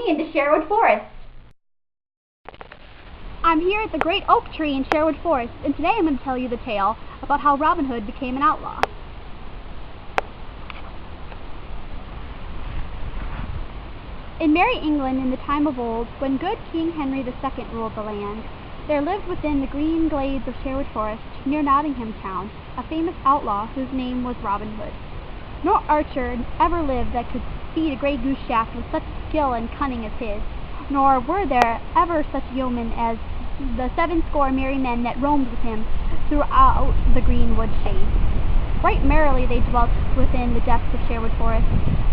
into Sherwood Forest. I'm here at the great oak tree in Sherwood Forest, and today I'm going to tell you the tale about how Robin Hood became an outlaw. In merry England in the time of old, when good King Henry II ruled the land, there lived within the green glades of Sherwood Forest, near Nottingham town, a famous outlaw whose name was Robin Hood. No archer ever lived that could speed a grey goose shaft with such skill and cunning as his, nor were there ever such yeomen as the 70 merry men that roamed with him throughout the greenwood shades. Right merrily they dwelt within the depths of Sherwood Forest,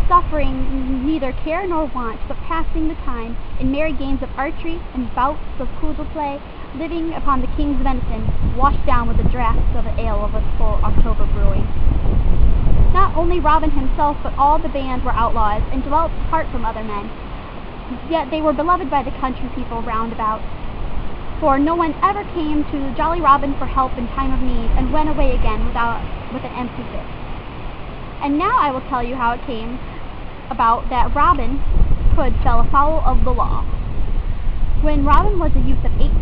suffering neither care nor want, but passing the time in merry games of archery and bouts of coodle play, living upon the king's venison, washed down with the draughts of the ale of a full October brewing. Not only Robin himself, but all the band were outlaws, and dwelt apart from other men. Yet they were beloved by the country people round about, for no one ever came to jolly Robin for help in time of need, and went away again with an empty fist. And now I will tell you how it came about that Robin Hood fell afoul of the law. When Robin was a youth of 18,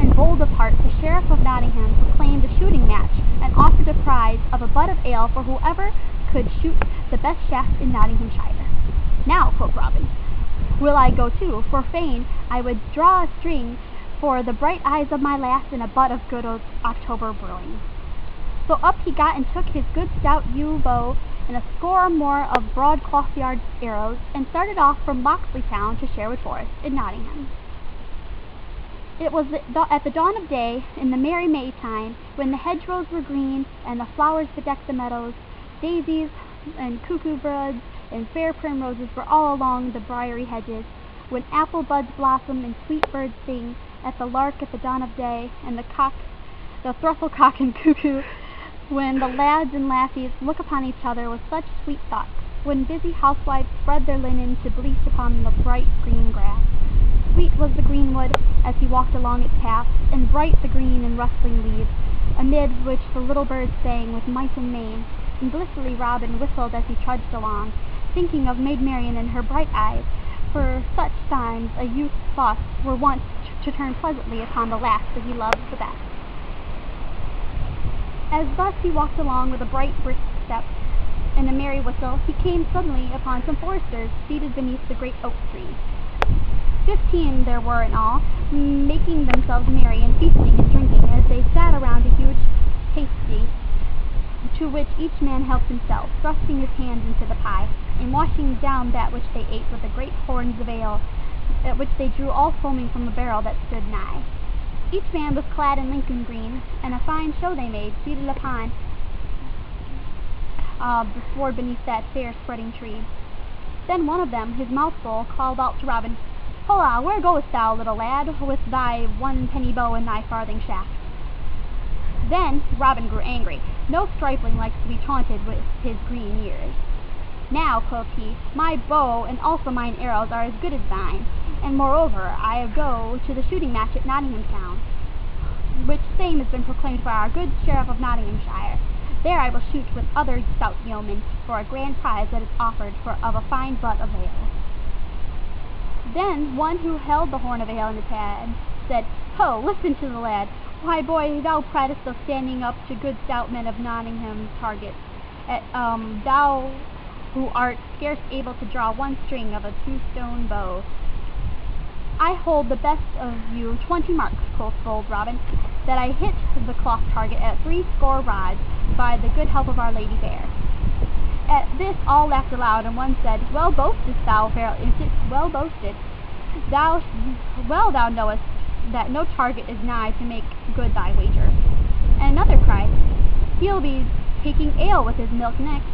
and bold of heart, the Sheriff of Nottingham proclaimed a shooting match, and offered a prize of a butt of ale for whoever could shoot the best shaft in Nottinghamshire. Now, quoth Robin, will I go too, for fain I would draw a string for the bright eyes of my lass and a butt of good old October brewing. So up he got and took his good stout yew bow and a score more of broad cloth-yard arrows, and started off from Locksley Town to Sherwood Forest in Nottingham. It was at the dawn of day, in the merry May time, when the hedgerows were green and the flowers bedecked the meadows. Daisies and cuckoo buds and fair primroses were all along the briery hedges, when apple buds blossom and sweet birds sing, at the lark at the dawn of day, and the thrustle cock and cuckoo, when the lads and lassies look upon each other with such sweet thoughts, when busy housewives spread their linen to bleach upon the bright green grass. Sweet was the greenwood as he walked along its path, and bright the green and rustling leaves, amid which the little birds sang with might and main, and blissfully Robin whistled as he trudged along, thinking of Maid Marian and her bright eyes, for such times a youth's thoughts were wont to turn pleasantly upon the lass that he loved the best. As thus he walked along with a bright brisk step and a merry whistle, he came suddenly upon some foresters seated beneath the great oak tree. 15 there were in all, making themselves merry and feasting and drinking as they sat around a huge pasty, to which each man helped himself, thrusting his hands into the pie, and washing down that which they ate with the great horns of ale, which they drew all foaming from a barrel that stood nigh. Each man was clad in Lincoln green, and a fine show they made, seated upon the sward beneath that fair spreading tree. Then one of them, his mouth full, called out to Robin, "Holla, where goest thou, little lad, with thy 1 penny bow and thy farthing shaft?" Then Robin grew angry. No stripling likes to be taunted with his green years. "Now," quoth he, "my bow and also mine arrows are as good as thine, and moreover I go to the shooting match at Nottingham town, which same has been proclaimed by our good Sheriff of Nottinghamshire. There I will shoot with other stout yeomen for a grand prize that is offered of a fine butt of ale." Then one who held the horn of ale in his hand said, "Ho, listen to the lad. Why, boy, thou pratest of standing up to good stout men of Nottingham targets, thou who art scarce able to draw 1 string of a 2-stone bow." "I hold the best of you 20 marks, quoth bold Robin, "that I hit the cloth target at 60 rods, by the good help of our Lady fair." At this all laughed aloud, and one said, "Well boasted, thou fair infant, well boasted. Well thou knowest that no target is nigh to make good thy wager." And another cried, "He'll be taking ale with his milk next."